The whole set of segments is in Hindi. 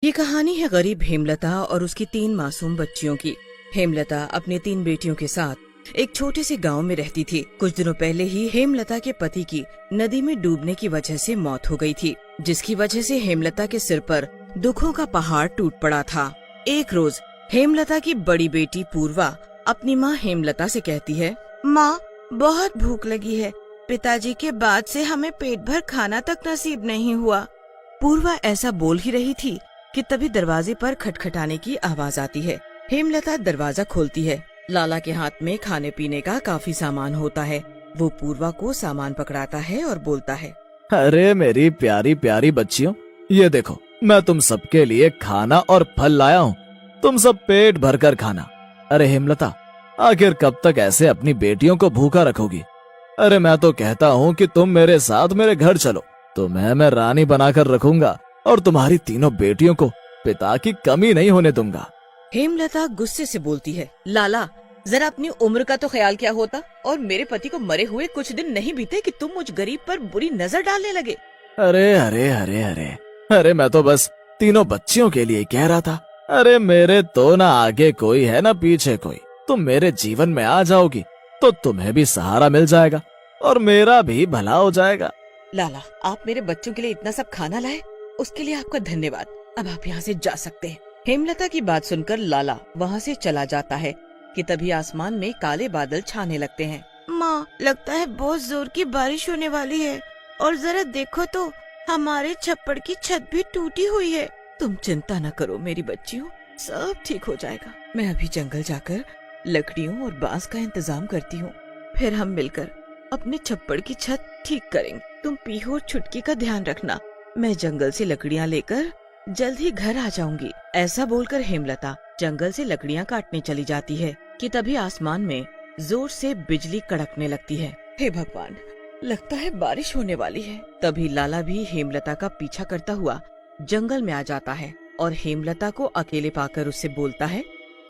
ये कहानी है गरीब हेमलता और उसकी 3 मासूम बच्चियों की। हेमलता अपने 3 बेटियों के साथ एक छोटे से गांव में रहती थी। कुछ दिनों पहले ही हेमलता के पति की नदी में डूबने की वजह से मौत हो गई थी, जिसकी वजह से हेमलता के सिर पर दुखों का पहाड़ टूट पड़ा था। एक रोज हेमलता की बड़ी बेटी पूर्वा अपनी माँ हेमलता से कहती है, माँ बहुत भूख लगी है, पिताजी के बाद से हमें पेट भर खाना तक नसीब नहीं हुआ। पूर्वा ऐसा बोल ही रही थी कि तभी दरवाजे पर खटखटाने की आवाज आती है। हेमलता दरवाजा खोलती है। लाला के हाथ में खाने पीने का काफी सामान होता है। वो पूर्वा को सामान पकड़ाता है और बोलता है, अरे मेरी प्यारी प्यारी बच्चियों, ये देखो मैं तुम सबके लिए खाना और फल लाया हूँ। तुम सब पेट भर कर खाना। अरे हेमलता, आखिर कब तक ऐसे अपनी बेटियों को भूखा रखोगी? अरे मैं तो कहता हूँ कि तुम मेरे साथ मेरे घर चलो, तुम्हें मैं रानी बनाकर रखूंगा और तुम्हारी तीनों बेटियों को पिता की कमी नहीं होने दूंगा। हेमलता गुस्से से बोलती है, लाला जरा अपनी उम्र का तो ख्याल क्या होता, और मेरे पति को मरे हुए कुछ दिन नहीं बीते कि तुम मुझ गरीब पर बुरी नजर डालने लगे। अरे अरे अरे अरे अरे मैं तो बस तीनों बच्चियों के लिए कह रहा था। अरे मेरे तो ना आगे कोई है ना पीछे कोई। तुम मेरे जीवन में आ जाओगी तो तुम्हें भी सहारा मिल जाएगा और मेरा भी भला हो जाएगा। लाला, आप मेरे बच्चों के लिए इतना सब खाना लाए, उसके लिए आपका धन्यवाद। अब आप यहाँ से जा सकते हैं। हेमलता की बात सुनकर लाला वहाँ से चला जाता है कि तभी आसमान में काले बादल छाने लगते हैं। माँ, लगता है बहुत जोर की बारिश होने वाली है, और जरा देखो तो हमारे छप्पड़ की छत भी टूटी हुई है। तुम चिंता न करो मेरी बच्चियों, सब ठीक हो जाएगा। मैं अभी जंगल जाकर लकड़ियों और बांस का इंतजाम करती हूँ, फिर हम मिलकर अपने छप्पड़ की छत ठीक करेंगे। तुम पीहू और छुटकी का ध्यान रखना। मैं जंगल से लकड़ियाँ लेकर जल्द ही घर आ जाऊंगी। ऐसा बोलकर हेमलता जंगल से लकड़ियाँ काटने चली जाती है कि तभी आसमान में जोर से बिजली कड़कने लगती है। हे भगवान, लगता है बारिश होने वाली है। तभी लाला भी हेमलता का पीछा करता हुआ जंगल में आ जाता है और हेमलता को अकेले पाकर उससे बोलता है,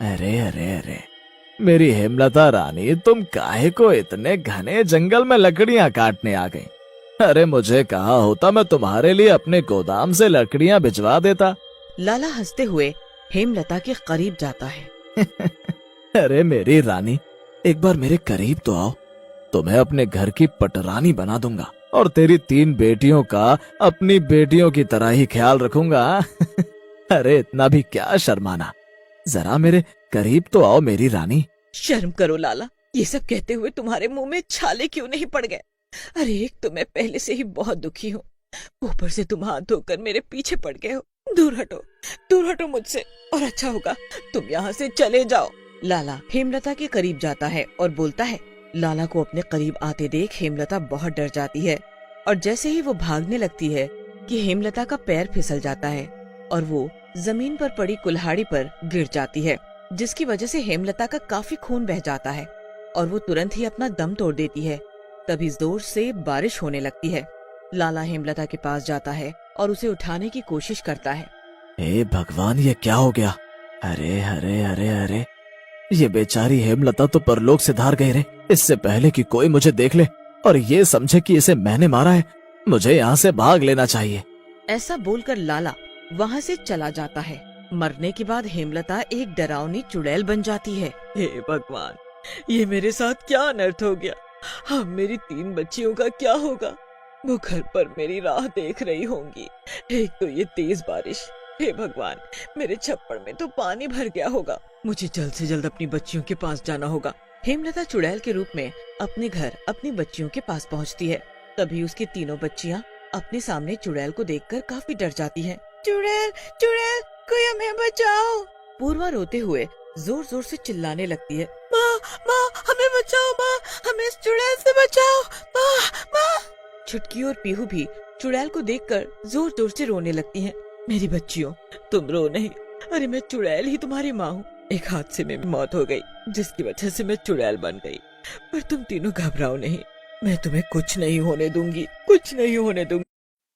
अरे अरे अरे मेरी हेमलता रानी, तुम काहे को इतने घने जंगल में लकड़ियां काटने आ गई? अरे मुझे कहा होता मैं तुम्हारे लिए अपने गोदाम से लकड़ियां भिजवा देता। लाला हंसते हुए हेमलता के करीब जाता है। अरे मेरी रानी, एक बार मेरे करीब तो आओ, तुम्हें अपने घर की पटरानी बना दूंगा और तेरी 3 बेटियों का अपनी बेटियों की तरह ही ख्याल रखूंगा। अरे इतना भी क्या शर्माना, जरा मेरे करीब तो आओ मेरी रानी। शर्म करो लाला, ये सब कहते हुए तुम्हारे मुंह में छाले क्यों नहीं पड़ गए? अरे एक तो मैं पहले से ही बहुत दुखी हूँ, ऊपर से तुम हाथ धोकर मेरे पीछे पड़ गए हो। दूर हटो मुझसे, और अच्छा होगा तुम यहाँ से चले जाओ। लाला हेमलता के करीब जाता है और बोलता है। लाला को अपने करीब आते देख हेमलता बहुत डर जाती है, और जैसे ही वो भागने लगती है कि हेमलता का पैर फिसल जाता है और वो जमीन पर पड़ी कुल्हाड़ी पर गिर जाती है, जिसकी वजह से हेमलता का काफी खून बह जाता है और वो तुरंत ही अपना दम तोड़ देती है। तभी जोर से बारिश होने लगती है। लाला हेमलता के पास जाता है और उसे उठाने की कोशिश करता है। हे भगवान, ये क्या हो गया? अरे अरे अरे अरे ये बेचारी हेमलता तो परलोक से धार गई रे। इससे पहले कि कोई मुझे देख ले और ये समझे कि इसे मैंने मारा है, मुझे यहाँ से भाग लेना चाहिए। ऐसा बोलकर लाला वहाँ से चला जाता है। मरने के बाद हेमलता एक डरावनी चुड़ैल बन जाती है। हे भगवान, ये मेरे साथ क्या अनर्थ हो गया? अब मेरी 3 बच्चियों का क्या होगा? वो घर पर मेरी राह देख रही होंगी। एक तो ये तेज बारिश, हे भगवान, मेरे छप्पड़ में तो पानी भर गया होगा। मुझे जल्द से जल्द अपनी बच्चियों के पास जाना होगा। हेमलता चुड़ैल के रूप में अपने घर अपनी बच्चियों के पास पहुँचती है। तभी उसकी तीनों बच्चियाँ अपने सामने चुड़ैल को देखकर काफी डर जाती हैं। चुड़ैल, चुड़ैल, कोई हमें बचाओ! पूर्वा रोते हुए जोर जोर से चिल्लाने लगती है। माँ, माँ, हमें बचाओ माँ, हमें इस चुड़ैल से बचाओ माँ, माँ। छुटकी और पीहू भी चुड़ैल को देखकर जोर जोर से रोने लगती हैं। मेरी बच्चियों, तुम रो नहीं। अरे मैं चुड़ैल ही तुम्हारी माँ हूँ। एक हादसे में मौत हो गई, जिसकी वजह से मैं चुड़ैल बन गई। पर तुम तीनों घबराओ नहीं, मैं तुम्हें कुछ नहीं होने दूंगी, कुछ नहीं होने दूंगी।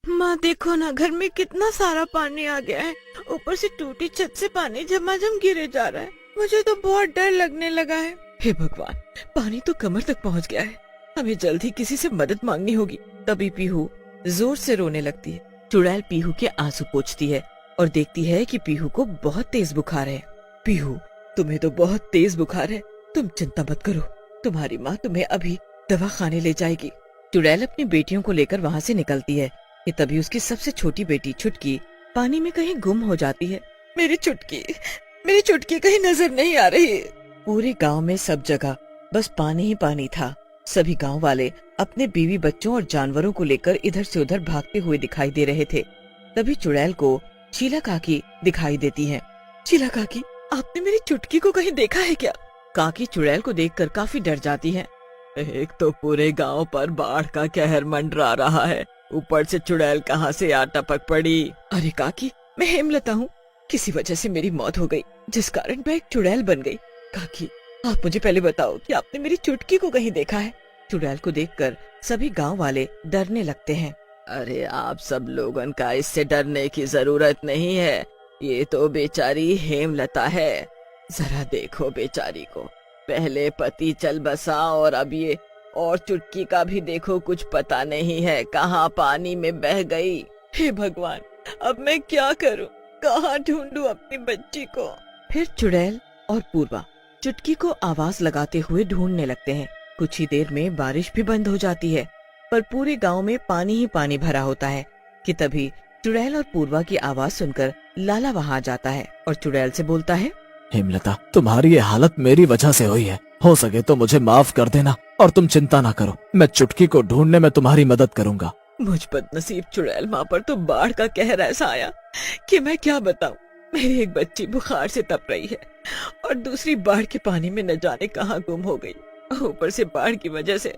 माँ देखो ना, घर में कितना सारा पानी आ गया है, ऊपर से टूटी छत से पानी झमाझम गिरे जा रहा है। मुझे तो बहुत डर लगने लगा है। हे भगवान, पानी तो कमर तक पहुँच गया है, हमें जल्द ही किसी से मदद मांगनी होगी। तभी पीहू जोर से रोने लगती है। चुड़ैल पीहू के आंसू पोंछती है और देखती है कि पीहू को बहुत तेज बुखार है। पीहू, तुम्हें तो बहुत तेज बुखार है, तुम चिंता मत करो, तुम्हारी माँ तुम्हें अभी दवा खाने ले जाएगी। चुड़ैल अपनी बेटियों को लेकर वहाँ से निकलती है कि तभी उसकी सबसे छोटी बेटी छुटकी पानी में कहीं गुम हो जाती है। मेरी छुटकी कहीं नजर नहीं आ रही। पूरे गांव में सब जगह बस पानी ही पानी था। सभी गांव वाले अपने बीवी बच्चों और जानवरों को लेकर इधर से उधर भागते हुए दिखाई दे रहे थे। तभी चुड़ैल को शीला काकी दिखाई देती हैं। शीला काकी, आपने मेरी चुटकी को कहीं देखा है क्या? काकी चुड़ैल को देखकर काफी डर जाती हैं। एक तो पूरे गांव पर बाढ़ का कहर मंडरा रहा है, ऊपर से चुड़ैल कहाँ से आ टपक पड़ी। अरे काकी, मैं हेमलता हूँ, किसी वजह से मेरी मौत हो गई, जिस कारण मैं एक चुड़ैल बन गई। काकी, आप मुझे पहले बताओ कि आपने मेरी चुटकी को कहीं देखा है? चुड़ैल को देखकर सभी गांव वाले डरने लगते हैं। अरे आप सब लोगन का इससे डरने की जरूरत नहीं है, ये तो बेचारी हेमलता है। जरा देखो बेचारी को, पहले पति चल बसा और अब ये, और चुटकी का भी देखो कुछ पता नहीं है कहाँ पानी में बह गई। हे भगवान, अब मैं क्या करूं, कहाँ ढूंढूं अपनी बच्ची को? फिर चुड़ैल और पूर्वा चुटकी को आवाज लगाते हुए ढूंढने लगते हैं। कुछ ही देर में बारिश भी बंद हो जाती है, पर पूरे गांव में पानी ही पानी भरा होता है कि तभी चुड़ैल और पूर्वा की आवाज सुनकर लाला वहां आ जाता है और चुड़ैल से बोलता है, हेमलता, तुम्हारी ये हालत मेरी वजह से हुई है, हो सके तो मुझे माफ कर देना और तुम चिंता ना करो, मैं चुटकी को ढूंढने में तुम्हारी मदद करूंगा। मुझ बदनसीब चुड़ैल माँ पर तो बाढ़ का कहर ऐसा आया कि मैं क्या बताऊं। मेरी एक बच्ची बुखार से तप रही है और दूसरी बाढ़ के पानी में न जाने कहाँ गुम हो गई। ऊपर से बाढ़ की वजह से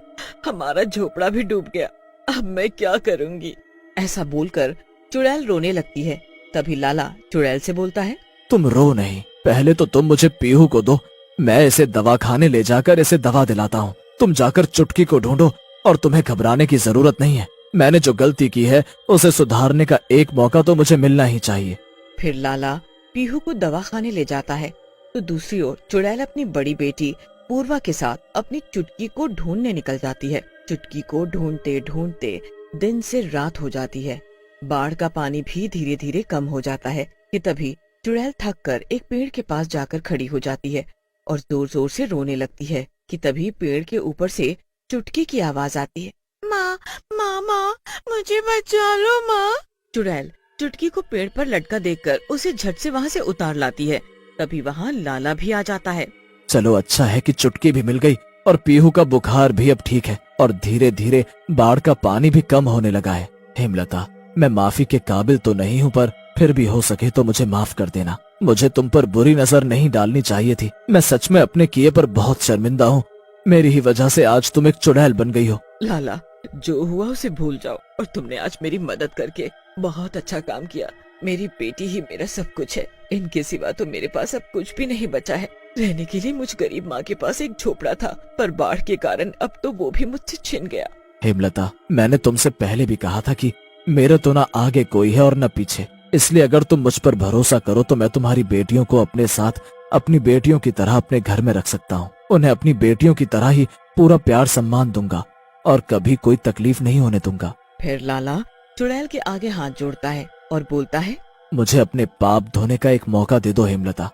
हमारा झोपड़ा भी डूब गया। अब मैं क्या करूंगी? ऐसा बोलकर चुड़ैल रोने लगती है। तभी लाला चुड़ैल से बोलता है, तुम रो नहीं, पहले तो तुम मुझे पीहू को दो, मैं इसे दवाखाने ले जाकर इसे दवा दिलाता हूँ। तुम जाकर चुटकी को ढूंढो और तुम्हें घबराने की जरूरत नहीं है। मैंने जो गलती की है उसे सुधारने का एक मौका तो मुझे मिलना ही चाहिए। फिर लाला पीहू को दवा खाने ले जाता है तो दूसरी ओर चुड़ैल अपनी बड़ी बेटी पूर्वा के साथ अपनी चुटकी को ढूंढने निकल जाती है। चुटकी को ढूंढते ढूंढते दिन से रात हो जाती है। बाढ़ का पानी भी धीरे धीरे कम हो जाता है कि तभी चुड़ैल थक कर एक पेड़ के पास जाकर खड़ी हो जाती है और जोर जोर से रोने लगती है कि तभी पेड़ के ऊपर से चुटकी की आवाज आती है, माँ माँ माँ, मुझे बचा लो माँ। चुड़ैल चुटकी को पेड़ पर लटका देखकर उसे झट से वहाँ से उतार लाती है। तभी वहाँ लाला भी आ जाता है। चलो अच्छा है कि चुटकी भी मिल गई और पीहू का बुखार भी अब ठीक है और धीरे धीरे बाढ़ का पानी भी कम होने लगा है। हेमलता, मैं माफी के काबिल तो नहीं हूँ, पर फिर भी हो सके तो मुझे माफ कर देना। मुझे तुम पर बुरी नजर नहीं डालनी चाहिए थी। मैं सच में अपने किए पर बहुत शर्मिंदा हूँ। मेरी ही वजह से आज तुम एक चुड़ैल बन गई हो। लाला, जो हुआ उसे भूल जाओ और तुमने आज मेरी मदद करके बहुत अच्छा काम किया। मेरी बेटी ही मेरा सब कुछ है, इनके सिवा तो मेरे पास अब कुछ भी नहीं बचा है। रहने के लिए मुझ गरीब माँ के पास एक झोपड़ा था, पर बाढ़ के कारण अब तो वो भी मुझसे छिन गया। हेमलता, मैंने तुमसे पहले भी कहा था कि मेरे तो ना आगे कोई है और न पीछे, इसलिए अगर तुम मुझ पर भरोसा करो तो मैं तुम्हारी बेटियों को अपने साथ अपनी बेटियों की तरह अपने घर में रख सकता हूँ। उन्हें अपनी बेटियों की तरह ही पूरा प्यार सम्मान दूंगा और कभी कोई तकलीफ नहीं होने दूंगा। फिर लाला चुड़ैल के आगे हाथ जोड़ता है और बोलता है, मुझे अपने पाप धोने का एक मौका दे दो हेमलता,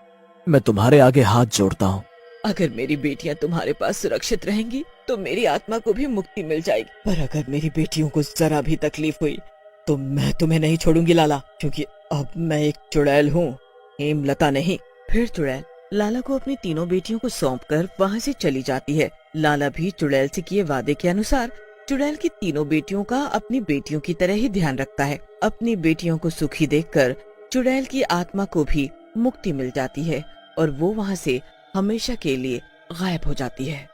मैं तुम्हारे आगे हाथ जोड़ता हूँ। अगर मेरी बेटियां तुम्हारे पास सुरक्षित रहेंगी तो मेरी आत्मा को भी मुक्ति मिल जाएगी, पर अगर मेरी बेटियों को जरा भी तकलीफ हुई तो मैं तुम्हें नहीं छोड़ूंगी लाला, क्योंकि अब मैं एक चुड़ैल हूँ, हेमलता नहीं। फिर चुड़ैल लाला को अपनी तीनों बेटियों को सौंपकर वहाँ से चली जाती है। लाला भी चुड़ैल से किए वादे के अनुसार चुड़ैल की तीनों बेटियों का अपनी बेटियों की तरह ही ध्यान रखता है। अपनी बेटियों को सुखी देखकर चुड़ैल की आत्मा को भी मुक्ति मिल जाती है और वो वहाँ से हमेशा के लिए गायब हो जाती है।